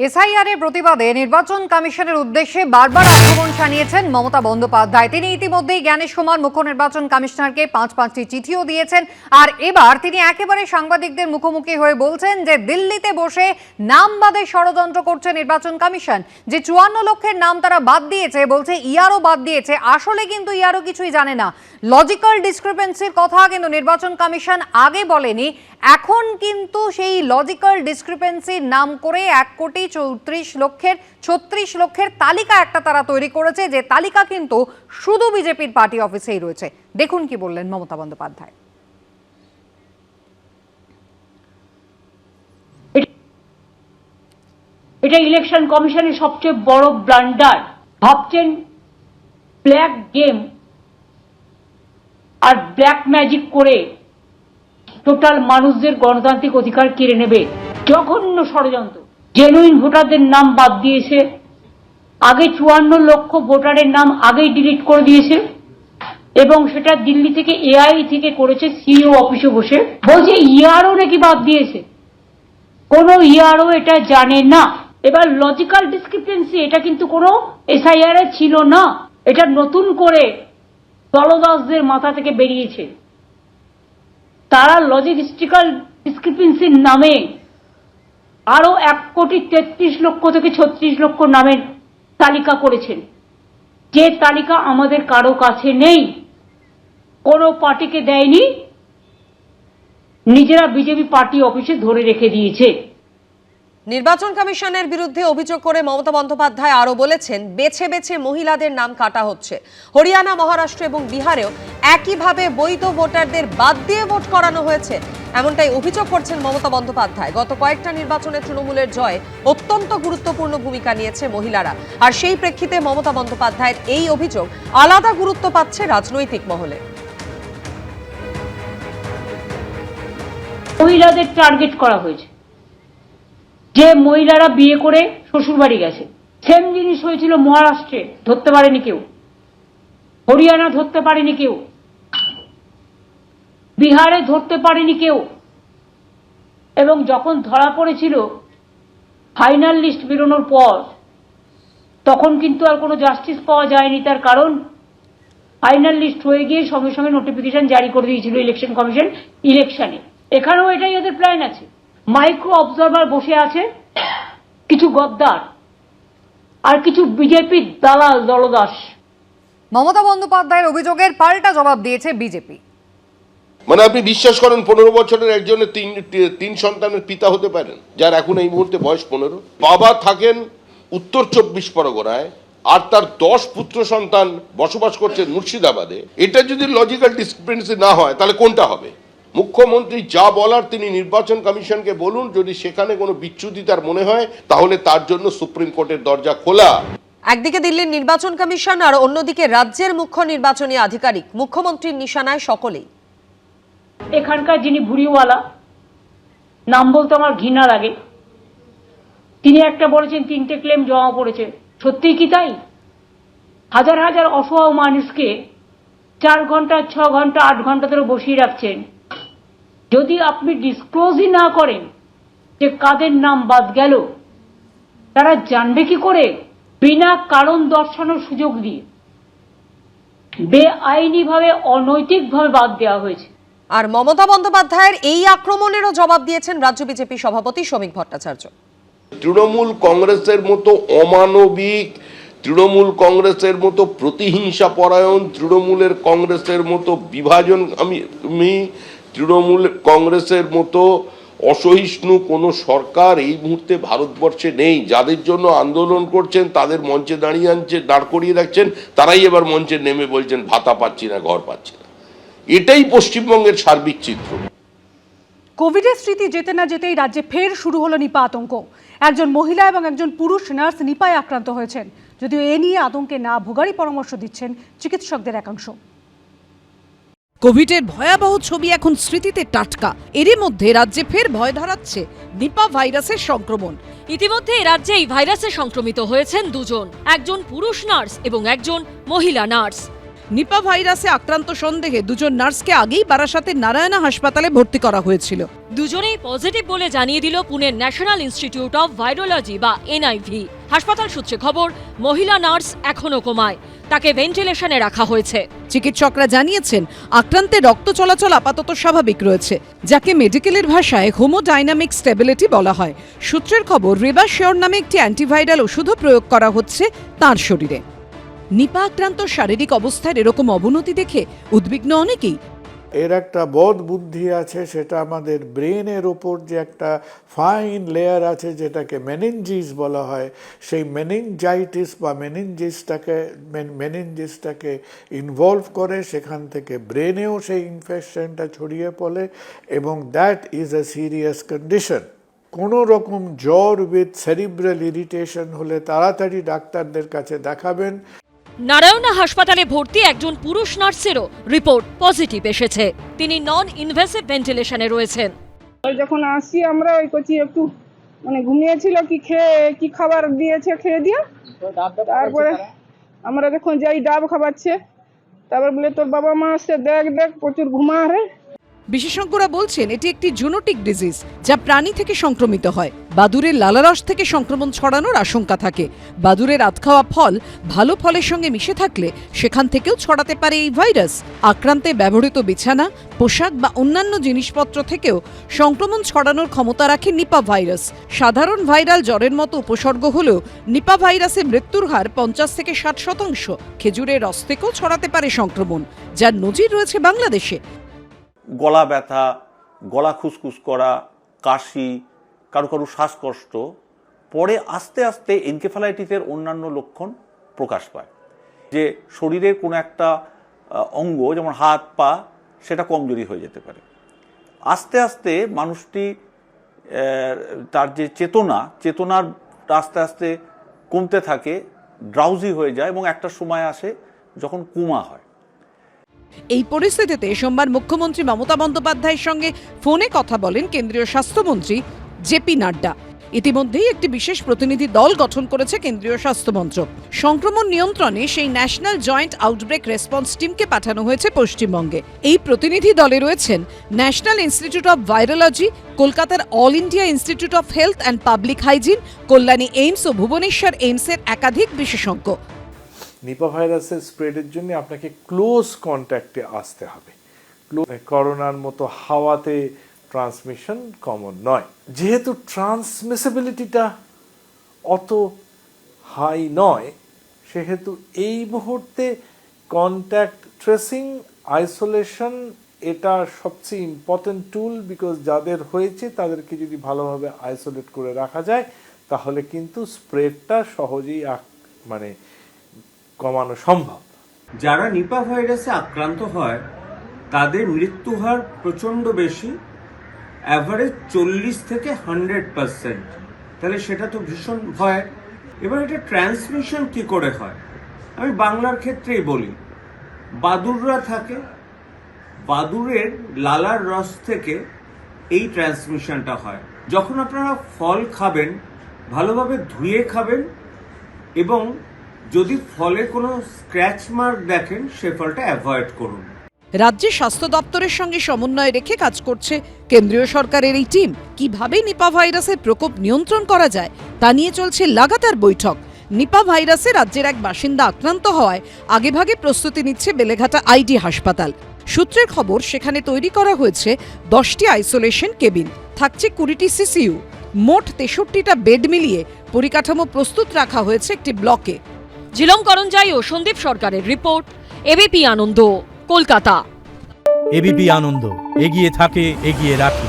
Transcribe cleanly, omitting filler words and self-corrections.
SIR এর প্রতিবাদে নির্বাচন কমিশনের উদ্দেশ্যে বারবার আক্রমণ শানিয়েছেন মমতা বন্দ্যোপাধ্যায়। তিনি ইতিমধ্যেই জ্ঞানেশ কুমার মুখ্য নির্বাচন কমিশনারকে পাঁচটি চিঠিও দিয়েছেন। আর এবার তিনি একেবারে সাংবাদিকদের মুখোমুখি হয়ে বলছেন যে দিল্লিতে বসে নাম বাদে ষড়যন্ত্র করছে নির্বাচন কমিশন। যে 54 লক্ষের নাম তারা বাদ দিয়েছে, বলছে ইয়ারও বাদ দিয়েছে, আসলে কিন্তু ইয়ারও কিছুই জানে না। লজিক্যাল ডিসক্রিপেন্সির কথা কিন্তু নির্বাচন কমিশন আগে বলেনি, এখন কিন্তু সেই লজিক্যাল ডিসক্রিপেন্সির নাম করে 1,36 লক্ষের তালিকা একটা তারা তৈরি করেছে, যে তালিকা কিন্তু শুধু বিজেপির পার্টি অফিসেই রয়েছে। দেখুন কি বললেন মমতা বন্দ্যোপাধ্যায়। এটা ইলেকশন কমিশনের সবচেয়ে বড় ব্লান্ডার। ভাবছেন ব্ল্যাক গেম আর ব্ল্যাক ম্যাজিক করে টোটাল মানুষদের গণতান্ত্রিক অধিকার কেড়ে নেবে। জঘন্য ষড়যন্ত্র। জেনুইন ভোটারদের নাম বাদ দিয়েছে, আগে 54 লক্ষ ভোটারের নাম আগেই ডিলিট করে দিয়েছে, এবং সেটা দিল্লি থেকে এআই থেকে করেছে, সিইও অফিসে বসে। বলছে ইয়ারও নাকি বাদ দিয়েছে, কোনো ইয়ারও এটা জানে না। এবার লজিক্যাল ডিসক্রিপেন্সি, এটা কিন্তু কোনো এসআইআর এ ছিল না, এটা নতুন করে দলদাসদের মাথা থেকে বেরিয়েছে। তারা লজিস্টিক্যাল ডিসক্রিপেন্সির নামে আরো 1,33 লক্ষ থেকে 36 লক্ষ নামের তালিকা করেছেন, যে তালিকা আমাদের কারো কাছে নেই, কোনো পার্টিকে দেয়নি, নিজেরা বিজেপি পার্টি অফিসে ধরে রেখে দিয়েছে। নির্বাচন কমিশনের বিরুদ্ধে অভিযোগ করে মমতা বন্দ্যোপাধ্যায় আরো বলেছেন, বেছে বেছে মহিলাদের নাম কাটা হচ্ছে। হরিয়ানা, মহারাষ্ট্র এবং বিহারেও একইভাবে বৈধ ভোটারদের বাদ দিয়ে ভোট করানো হয়েছে, এমনটাই অভিযোগ করছেন মমতা বন্দ্যোপাধ্যায়। গত কয়েকটা নির্বাচনে তৃণমূলের জয় অত্যন্ত গুরুত্বপূর্ণ ভূমিকা নিয়েছে মহিলারা, আর সেই প্রেক্ষিতে মমতা বন্দ্যোপাধ্যায়ের এই অভিযোগ আলাদা গুরুত্ব পাচ্ছে রাজনৈতিক মহলে। মহিলাদের টার্গেট করা হয়েছে, যে মহিলারা বিয়ে করে শ্বশুর বাড়ি গেছে। সেম জিনিস হয়েছিল মহারাষ্ট্রে, ধরতে পারেনি কেউ। হরিয়ানা ধরতে পারেনি কেউ, বিহারে ধরতে পারেনি কেউ। এবং যখন ধরা পড়েছিল ফাইনাল লিস্ট বেরোনোর পর, তখন কিন্তু আর কোনো জাস্টিস পাওয়া যায়নি। তার কারণ ফাইনাল লিস্ট হয়ে গিয়ে সঙ্গে সঙ্গে নোটিফিকেশন জারি করে দিয়েছিল ইলেকশন কমিশন ইলেকশনে। এখানেও এটাই এদের প্ল্যান আছে। মাইক্রো অবজারভার বসে আছে কিছু গদ্দার আর কিছু বিজেপির দালাল দলদাস। মমতা বন্দ্যোপাধ্যায়ের অভিযোগের পাল্টা জবাব দিয়েছে বিজেপি। মানে আপনি বিশ্বাস করেন 15 বছরের একজনের তিন সন্তানের পিতা হতে পারেন, যার এখন এই মুহূর্তে বয়স 15? বাবা থাকেন উত্তর 24 পরগনায়, আর তার 10 পুত্র সন্তান বসবাস করছেন মুর্শিদাবাদে। এটা যদি লজিক্যাল ডিসক্রিপেন্সি না হয়, তাহলে কোনটা হবে? মুখ্যমন্ত্রী যা বলার তিনি নির্বাচন কমিশনকে বলুন, যদি সেখানে কোনো বিচ্যুতি তার মনে হয়, তাহলে তার জন্য সুপ্রিম কোর্টের দরজা খোলা। একদিকে দিল্লির নির্বাচন কমিশন আর অন্যদিকে রাজ্যের মুখ্য নির্বাচনী আধিকারিক, মুখ্যমন্ত্রীর নিশানায় সকলেই। এখানকার যিনি ভুড়িওয়ালা, নাম বলতে আমার ঘৃণা লাগে, তিনি একটা বলেছেন 3টে ক্লেম জমা পড়েছে। সত্যিই কি তাই? হাজার হাজার অসহায় মানুষকে 4 ঘন্টা, 6 ঘন্টা, 8 ঘন্টা ধরে বসিয়ে রাখছেন। যদি আপনি ডিসক্লোজই না করেন যে কাদের নাম বাদ গেল, তারা জানবে কি করে? বিনা কারণ দর্শানোর সুযোগ দিয়ে বেআইনিভাবে, অনৈতিকভাবে বাদ দেওয়া হয়েছে। আর মমতা বন্দ্যোপাধ্যায়ের এই আক্রমণেরও জবাব দিয়েছেন রাজ্য বিজেপি সভাপতি শ্রমিক ভট্টাচার্য। তৃণমূল কংগ্রেসের মতো অমানবিক, তৃণমূল কংগ্রেসের মতো প্রতিহিংসা পরায়ণ, তৃণমূলের কংগ্রেসের মতো বিভাজন, তৃণমূল কংগ্রেসের মতো অসহিষ্ণু কোনো সরকার এই মুহূর্তে ভারতবর্ষে নেই। যাদের জন্য আন্দোলন করছেন তাদের মঞ্চে দাঁড় করিয়ে রাখছেন, তারাই এবার মঞ্চে নেমে বলছেন ভাতা পাচ্ছি না, ঘর পাচ্ছি না। এটাই পশ্চিমবঙ্গের সার্বিক চিত্র। কোভিডের স্মৃতি যেতে না যেতেই রাজ্যে ফের শুরু হলো নিপা আতঙ্ক। একজন মহিলা এবং একজন পুরুষ নার্স নিপায় আক্রান্ত হয়েছেন, যদিও এ নিয়ে আতঙ্কে না ভোগারই পরামর্শ দিচ্ছেন চিকিৎসকদের একাংশ। কোভিডের ভয়াবহ ছবি এখন স্মৃতিতে টাটকা। এরই মধ্যে রাজ্যে ফের ভয় ধরাচ্ছে নিপা ভাইরাসের সংক্রমণ। ইতিমধ্যে রাজ্যে এই ভাইরাসে সংক্রমিত হয়েছেন 2 জন, একজন পুরুষ নার্স এবং একজন মহিলা নার্স। নিপা ভাইরাসে আক্রান্ত সন্দেহে দুজন নার্সকে আগেই বারাসাতের নারায়ণা হাসপাতালে ভর্তি করা হয়েছিল। দুজনেই পজিটিভ বলে জানিয়ে দিল পুনের ন্যাশনাল ইনস্টিটিউট অফ ভাইরোলজি বা এনআইভি। হাসপাতাল সূত্রে খবর, মহিলা নার্স এখনো কোমায়, তাকে ভেন্টিলেশনে রাখা হয়েছে। চিকিৎসকরা জানিয়েছেন আক্রান্তের রক্ত চলাচল আপাতত স্বাভাবিক রয়েছে, যাকে মেডিকেলের ভাষায় হোমোডাইনামিক স্টেবিলিটি বলা হয়। সূত্রের খবর, রেবাশিওর নামে একটি অ্যান্টিভাইরাল ওষুধও প্রয়োগ করা হচ্ছে তাঁর শরীরে। নিপা আক্রান্ত শারীরিক অবস্থার এরকম অবনতি দেখে উদ্বিগ্ন অনেকেই। এর একটা বোধ বুদ্ধি আছে, সেটা আমাদের ব্রেনের ওপর যে একটা ফাইন লেয়ার আছে যেটাকে মেনিনজিস বলা হয়, সেই মেনিনজাইটিস বা মেনিনজিসটাকে ইনভলভ করে, সেখান থেকে ব্রেনেও সেই ইনফেকশনটা ছড়িয়ে পড়ে এবং that is a serious condition. কোনো রকম জ্বর উইথ সেরিব্রাল ইরিটেশন হলে তাড়াতাড়ি ডাক্তারদের কাছে দেখাবেন। নারায়ণা হাসপাতালে ভর্তি একজন পুরুষ নার্সেরও রিপোর্ট পজিটিভ এসেছে। তিনি নন ইনভেসিভ ভেন্টিলেশনে রয়েছেন। যখন আসি আমরা ওই করছি একটু মানে ঘুমিয়েছিল কি খাবার দিয়েছে খেয়ে দিয়ে, তারপরে আমরা যখন যাই ডাব খাওয়াচ্ছে, তারপর বলে তোর বাবা মা আসছে, দেখ প্রচুর ঘুমা রে। বিশেষজ্ঞরা বলছেন এটি একটি জুনোটিক ডিজিজ, যা প্রাণী থেকে সংক্রমিত হয়। বাদুড়ের লালারস থেকে সংক্রমণ ছড়ানোর আশঙ্কা থাকে। বাদুড়ের আধখাওয়া ফল ভালো ফলের সঙ্গে মিশে থাকলে সেখান থেকেও ছড়াতে পারে এই ভাইরাস। আক্রান্তে ব্যবহৃত বিছানা, পোশাক বা অন্যান্য জিনিসপত্র থেকেও সংক্রমণ ছড়ানোর ক্ষমতা রাখে নিপা ভাইরাস। সাধারণ ভাইরাল জ্বরের মতো উপসর্গ হলেও নিপা ভাইরাসে মৃত্যুর হার 50 থেকে 60%। খেজুরের রস থেকেও ছড়াতে পারে সংক্রমণ, যার নজির রয়েছে বাংলাদেশে। গলা ব্যথা, গলা খুসখুস করা, কাশি, কারো কারো শ্বাসকষ্ট, পরে আস্তে আস্তে এনকেফালাইটিসের অন্যান্য লক্ষণ প্রকাশ পায়। যে শরীরের কোনো একটা অঙ্গ, যেমন হাত পা, সেটা কমজোরি হয়ে যেতে পারে। আস্তে আস্তে মানুষটি তার যে চেতনার আস্তে আস্তে কমতে থাকে, ড্রাউজি হয়ে যায় এবং একটা সময় আসে যখন কোমা হয়। এই পরিস্থিতিতে সোমবার মুখ্যমন্ত্রী মমতা বন্দ্যোপাধ্যায়ের সঙ্গে ফোনে কথা বলেন কেন্দ্রীয় স্বাস্থ্যমন্ত্রী জেপি নাড্ডা। ইতিমধ্যেই একটি বিশেষ প্রতিনিধি দল গঠন করেছে কেন্দ্রীয় স্বাস্থ্যমন্ত্রক। সংক্রমণ নিয়ন্ত্রণে সেই ন্যাশনাল জয়েন্ট আউটব্রেক রেসপন্স টিমকে পাঠানো হয়েছে পশ্চিমবঙ্গে। এই প্রতিনিধি দলে রয়েছেন ন্যাশনাল ইনস্টিটিউট অফ ভাইরোলজি, কলকাতার all India institute of health and public hygiene, Kalyani AIIMS ও ভুবনেশ্বর এইমসের একাধিক বিশেষজ্ঞ। নিপা ভাইরাসের স্প্রেডের জন্য আপনাকে ক্লোজ কন্ট্যাক্টে আসতে হবে। করোনার মতো হাওয়াতে ট্রান্সমিশন কমন নয়। যেহেতু ট্রান্সমিসিবিলিটিটা অত হাই নয়, সেহেতু এই মুহূর্তে কন্ট্যাক্ট ট্রেসিং, আইসোলেশন এটা সবচেয়ে ইম্পর্টেন্ট টুল। বিকজ যাদের হয়েছে তাদেরকে যদি ভালোভাবে আইসোলেট করে রাখা যায়, তাহলে কিন্তু স্প্রেডটা সহজেই কমানো সম্ভব। যারা নিপা ভাইরাসে আক্রান্ত হয় তাদের মৃত্যু হার প্রচন্ড বেশি, অ্যাভারেজ 40 থেকে 100%। তাহলে সেটা তো ভীষণ ভয়। এবার এটা ট্রান্সমিশন কি করে হয়, আমি বাংলার ক্ষেত্রেই বলি। বাদুড়রা থাকে, বাদুড়ের লালার রস থেকে এই ট্রান্সমিশনটা হয়। যখন আপনারা ফল খাবেন, ভালোভাবে ধুয়ে খাবেন এবং যদি ফলে কোনো স্ক্র্যাচ মার্ক দেখেন, সে ফলটা অ্যাভয়েড করুন। রাজ্যের স্বাস্থ্য দপ্তরের সঙ্গে সমন্বয় রেখে কাজ করছে কেন্দ্রীয় সরকারের এই টিম। কিভাবে নিপা ভাইরাসের প্রকোপ নিয়ন্ত্রণ করা যায় তা নিয়ে চলছে লাগাতার বৈঠক। নিপা ভাইরাসে রাজ্যের এক বাসিন্দা আক্রান্ত হওয়ায় আগেভাগে প্রস্তুতি নিচ্ছে বেলেঘাটা আইডি হাসপাতাল। সূত্রের খবর, সেখানে তৈরি করা হয়েছে 10টি আইসোলেশন কেবিন, থাকছে 20টি সিসিইউ। মোট 63টা বেড মিলিয়ে পরিকাঠামো প্রস্তুত রাখা হয়েছে একটি ব্লকে। জিলং করঞ্জাই ও সন্দীপ সরকারের রিপোর্ট, এবিপি আনন্দ, কলকাতা। এবিপি আনন্দ, এগিয়ে থাকে, এগিয়ে রাখে।